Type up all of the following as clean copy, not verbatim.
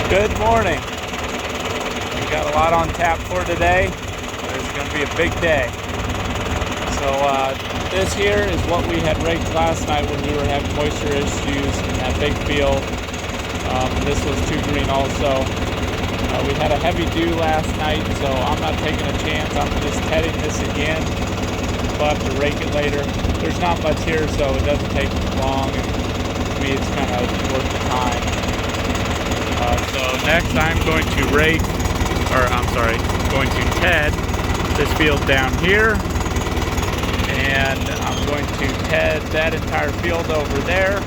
Good morning. We got a lot on tap for today. It's going to be a big day. So this here is what we had raked last night when we were having moisture issues in that big field. This was too green also. We had a heavy dew last night, so I'm not taking a chance. I'm just heading this again. We'll have to rake it later. There's not much here, so it doesn't take long. And to me, it's kind of worth the time. So next I'm going to going to ted this field down here, and I'm going to ted that entire field over there.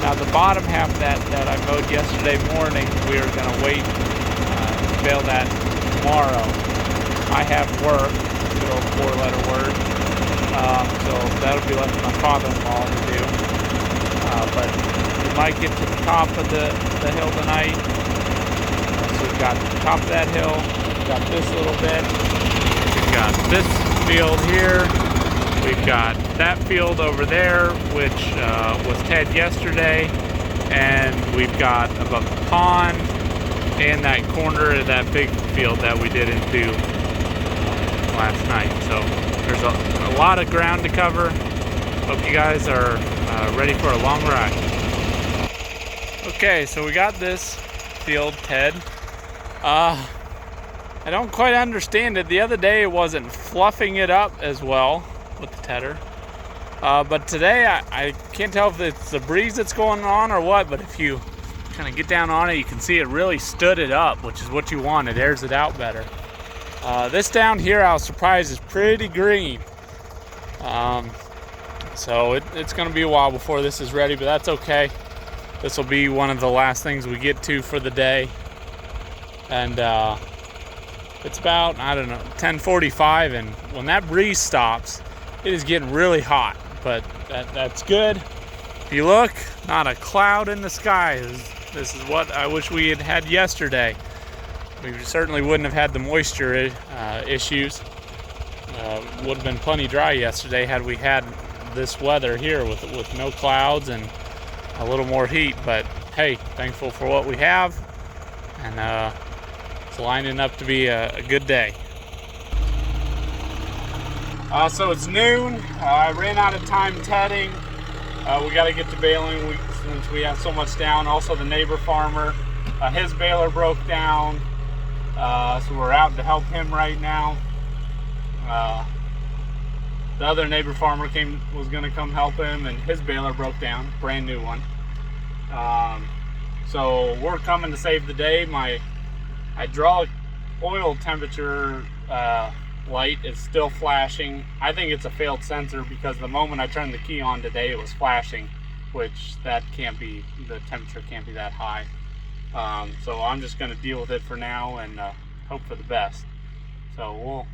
Now the bottom half that I mowed yesterday morning, we are going to wait to bale that tomorrow. I have work, good old 4-letter word, so that'll be left to my father-in-law to do. But we might get to the top of the hill tonight. So we've got the top of that hill, we've got this little bit, we've got this field here, we've got that field over there, which was ted yesterday, and we've got above the pond and that corner of that big field that we did into last night. So there's a lot of ground to cover. Hope you guys are ready for a long ride. Okay, so we got this field ted. I don't quite understand it. The other day it wasn't fluffing it up as well with the tedder. But today I can't tell if it's the breeze that's going on or what, but if you kind of get down on it, you can see it really stood it up, which is what you want. It airs it out better. This down here, I was surprised, is pretty green. So it's going to be a while before this is ready, but that's okay. This will be one of the last things we get to for the day. And it's about, I don't know, 10:45, and when that breeze stops, it is getting really hot, but that's good. If you look, not a cloud in the sky. This is what I wish we had yesterday. We certainly wouldn't have had the moisture issues. Would have been plenty dry yesterday had we had this weather here with no clouds and a little more heat. But hey, thankful for what we have, and it's lining up to be a good day. So it's noon. I ran out of time tedding. We got to get to baling since we have so much down. Also, the neighbor farmer, his baler broke down, so we're out to help him right now. The other neighbor farmer was going to come help him, and his baler broke down, brand new one. So we're coming to save the day. My hydraulic oil temperature light is still flashing. I think it's a failed sensor because the moment I turned the key on today, it was flashing, which that can't be, the temperature can't be that high. So I'm just going to deal with it for now and hope for the best. So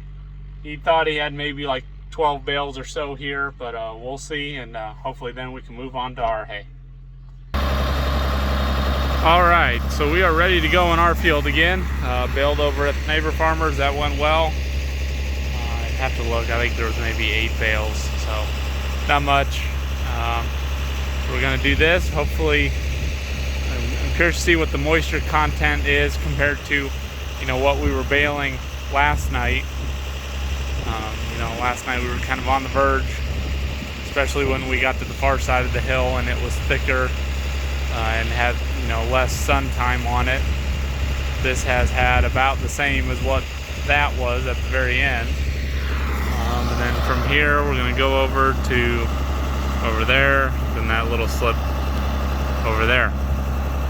he thought he had maybe like 12 bales or so here, but we'll see, and hopefully then we can move on to our hay. All right, so we are ready to go in our field again. Baled over at the neighbor farmers, that went well. I have to look, I think there was maybe 8 bales, so not much. We're gonna do this. Hopefully, I'm curious to see what the moisture content is compared to, what we were baling last night. Last night we were kind of on the verge, especially when we got to the far side of the hill and it was thicker and had, less sun time on it. This has had about the same as what that was at the very end. And then from here we're going to go over there, then that little slip over there,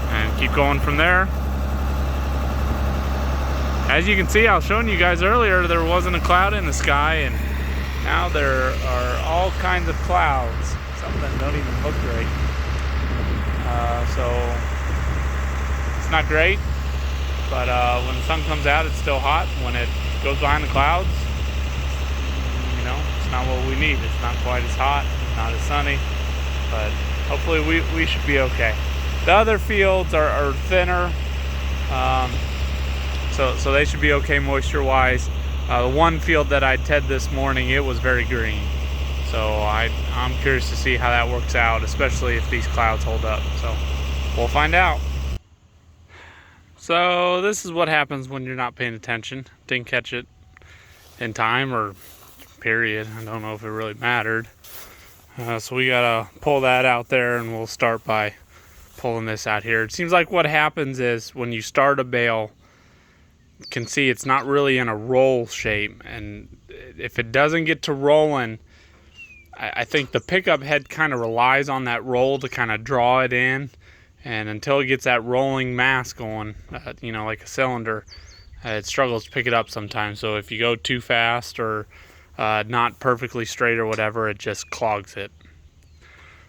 and keep going from there. As you can see, I was showing you guys earlier, there wasn't a cloud in the sky, and now there are all kinds of clouds. Some of them don't even look great. So it's not great, but when the sun comes out, it's still hot. When it goes behind the clouds, it's not what we need. It's not quite as hot, not as sunny, but hopefully we should be okay. The other fields are thinner, so they should be okay moisture-wise. The one field that I ted this morning, it was very green. So I'm curious to see how that works out, especially if these clouds hold up. So we'll find out. So this is what happens when you're not paying attention. Didn't catch it in time, or period. I don't know if it really mattered. So we gotta pull that out there, and we'll start by pulling this out here. It seems like what happens is when you start a bale, you can see it's not really in a roll shape, and if it doesn't get to rolling, I think the pickup head kind of relies on that roll to kind of draw it in, and until it gets that rolling mass going, you know, like a cylinder, it struggles to pick it up sometimes. So if you go too fast or not perfectly straight or whatever, it just clogs it.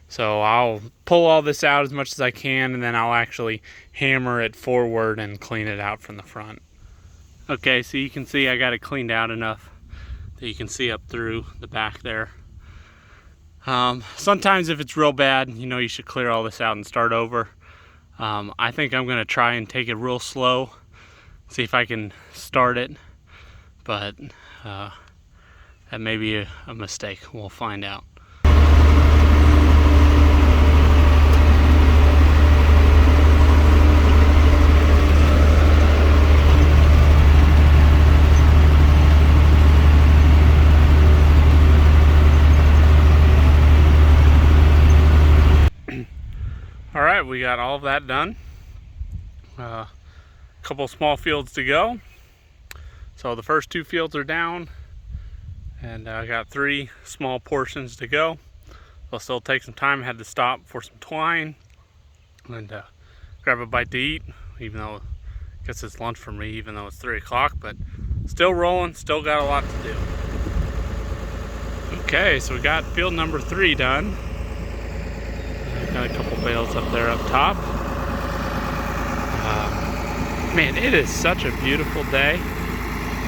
So I'll pull all this out as much as I can, and then I'll actually hammer it forward and clean it out from the front. Okay, so you can see I got it cleaned out enough that you can see up through the back there. Sometimes if it's real bad, you know, you should clear all this out and start over. I think I'm gonna try and take it real slow, see if I can start it, but that may be a mistake. We'll find out. All right, we got all of that done. A couple small fields to go. So the first 2 fields are down, and I got 3 small portions to go. It'll still take some time. I had to stop for some twine and grab a bite to eat, even though I guess it's lunch for me, even though it's 3 o'clock, but still rolling, still got a lot to do. Okay, so we got field number 3 done. Got a couple bales up there up top. Man, it is such a beautiful day.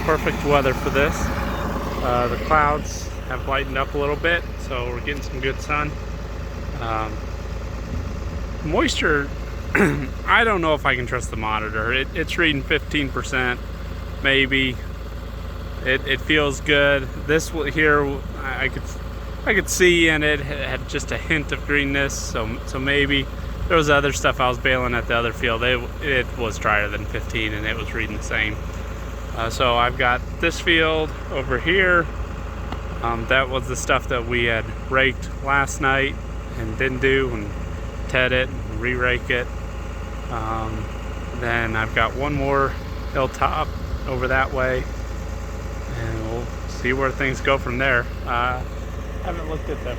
Perfect weather for this. The clouds have lightened up a little bit, so we're getting some good sun. Moisture, I don't know if I can trust the monitor. It's reading 15%, maybe. It feels good. This here, I could see, and it had just a hint of greenness, so maybe. There was other stuff I was baling at the other field. It was drier than 15, and it was reading the same. So I've got this field over here. That was the stuff that we had raked last night and didn't do, and ted it and re-rake it. Then I've got one more hilltop over that way, and we'll see where things go from there. I haven't looked at the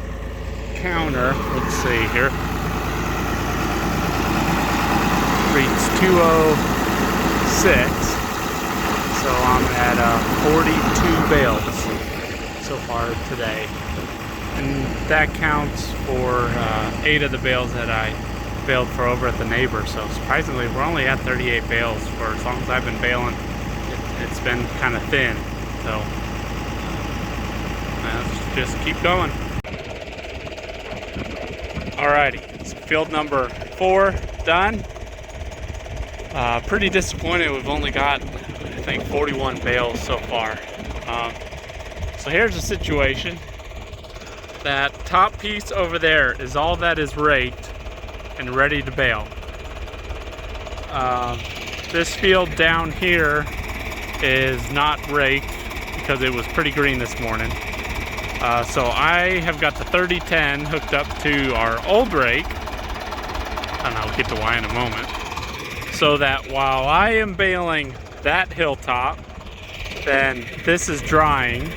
counter. Let's see here. Reads 206, so I'm at 42 bales so far today, and that counts for 8 of the bales that I baled for over at the neighbor. So surprisingly, we're only at 38 bales for as long as I've been baling. It's been kind of thin, so let's just keep going. Alrighty, so field number 4 done. Pretty disappointed. We've only got, I think, 41 bales so far. So here's the situation. That top piece over there is all that is raked and ready to bale. This field down here is not raked because it was pretty green this morning. So I have got the 3010 hooked up to our old rake, and I'll get to why in a moment, so that while I am baling that hilltop, then this is drying.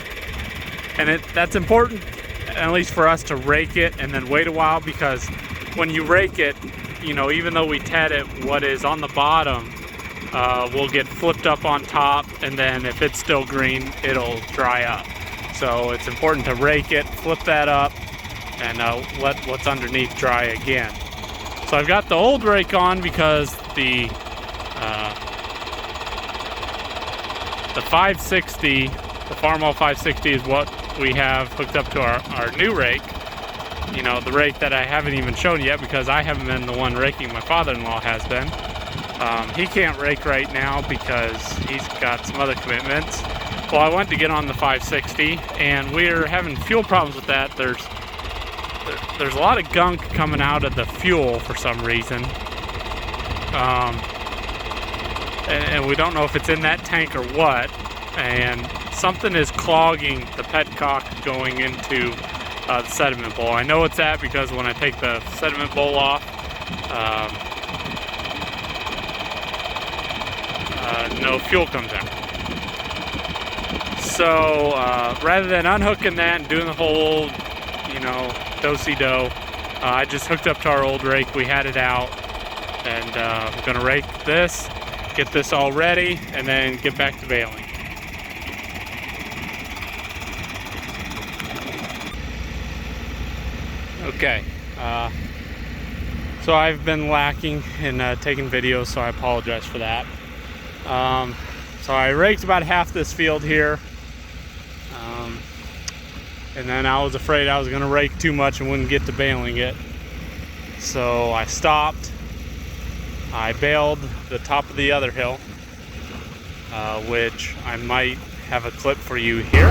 And that's important, at least for us, to rake it and then wait a while, because when you rake it, you know, even though we ted it, what is on the bottom will get flipped up on top, and then if it's still green, it'll dry up. So it's important to rake it, flip that up, and let what's underneath dry again. So I've got the old rake on because the 560, the Farmall 560 is what we have hooked up to our new rake. You know, the rake that I haven't even shown yet because I haven't been the one raking. My father-in-law has been. He can't rake right now because he's got some other commitments. Well, I went to get on the 560, and we're having fuel problems with that. There's a lot of gunk coming out of the fuel for some reason. and we don't know if it's in that tank or what, and something is clogging the petcock going into the sediment bowl. I know it's that because when I take the sediment bowl off, no fuel comes out. So rather than unhooking that and doing the whole, do-si-do, I just hooked up to our old rake. We had it out, and I'm gonna rake this, get this all ready, and then get back to baling. Okay, so I've been lacking in taking videos, so I apologize for that. So I raked about half this field here, and then I was afraid I was going to rake too much and wouldn't get to baling it. So I stopped. I baled the top of the other hill, which I might have a clip for you here.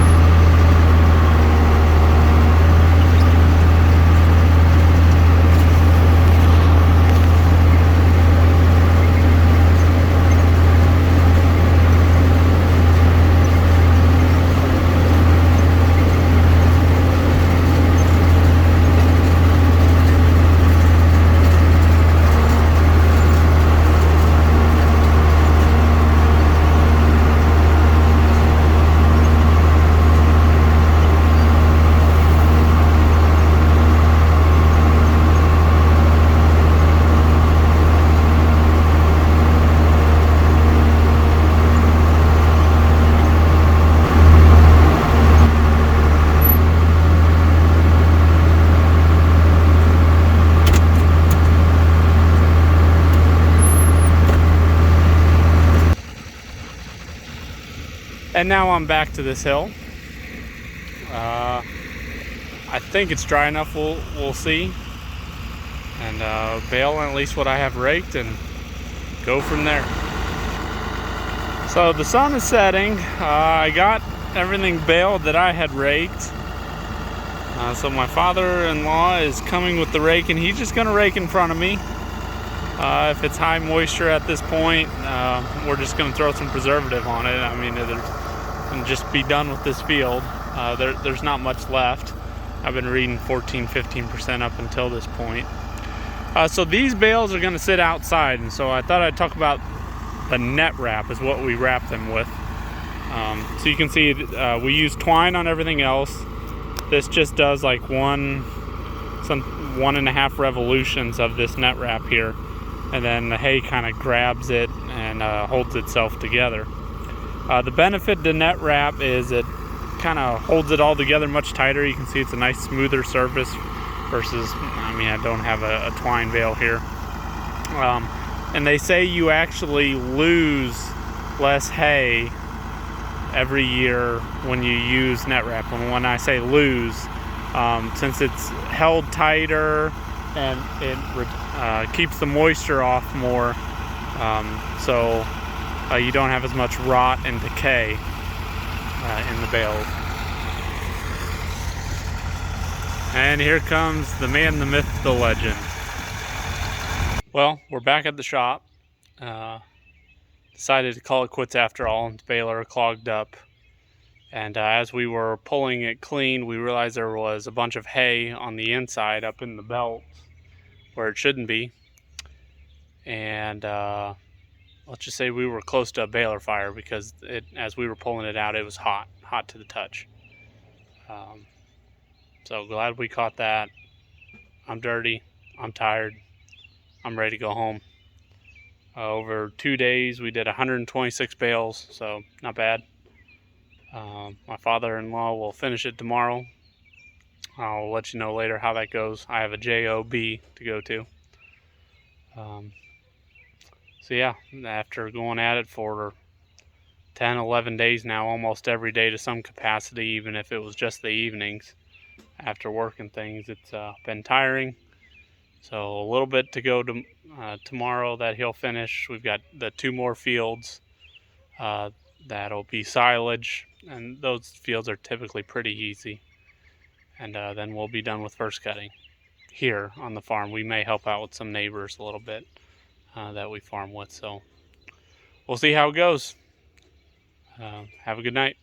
And now I'm back to this hill. I think it's dry enough, we'll see. And bale at least what I have raked and go from there. So the sun is setting. I got everything baled that I had raked. So my father-in-law is coming with the rake, and he's just gonna rake in front of me. If it's high moisture at this point, we're just gonna throw some preservative on it. I mean, and just be done with this field. There's not much left. I've been reading 14-15% up until this point. So these bales are gonna sit outside, and so I thought I'd talk about the net wrap is what we wrap them with. So you can see we use twine on everything else. This just does like 1.5 revolutions of this net wrap here, and then the hay kind of grabs it and holds itself together. The benefit to net wrap is it kind of holds it all together much tighter. You can see it's a nice smoother surface versus, I don't have a twine bale here. And they say you actually lose less hay every year when you use net wrap. And when I say lose, since it's held tighter and it keeps the moisture off more, so you don't have as much rot and decay in the bales. And here comes the man, the myth, the legend. Well, we're back at the shop. Decided to call it quits after all, and the baler clogged up. And as we were pulling it clean, we realized there was a bunch of hay on the inside up in the belt where it shouldn't be. And let's just say we were close to a baler fire because as we were pulling it out, it was hot to the touch. So glad we caught that. I'm dirty, I'm tired, I'm ready to go home. Over 2 days, we did 126 bales, so not bad. My father-in-law will finish it tomorrow. I'll let you know later how that goes. I have a job to go to. So yeah, after going at it for 10, 11 days now, almost every day to some capacity, even if it was just the evenings after work and things, it's been tiring. So a little bit to go to tomorrow that he'll finish. We've got the 2 more fields that'll be silage, and those fields are typically pretty easy. And then we'll be done with first cutting here on the farm. We may help out with some neighbors a little bit that we farm with. So we'll see how it goes. Have a good night.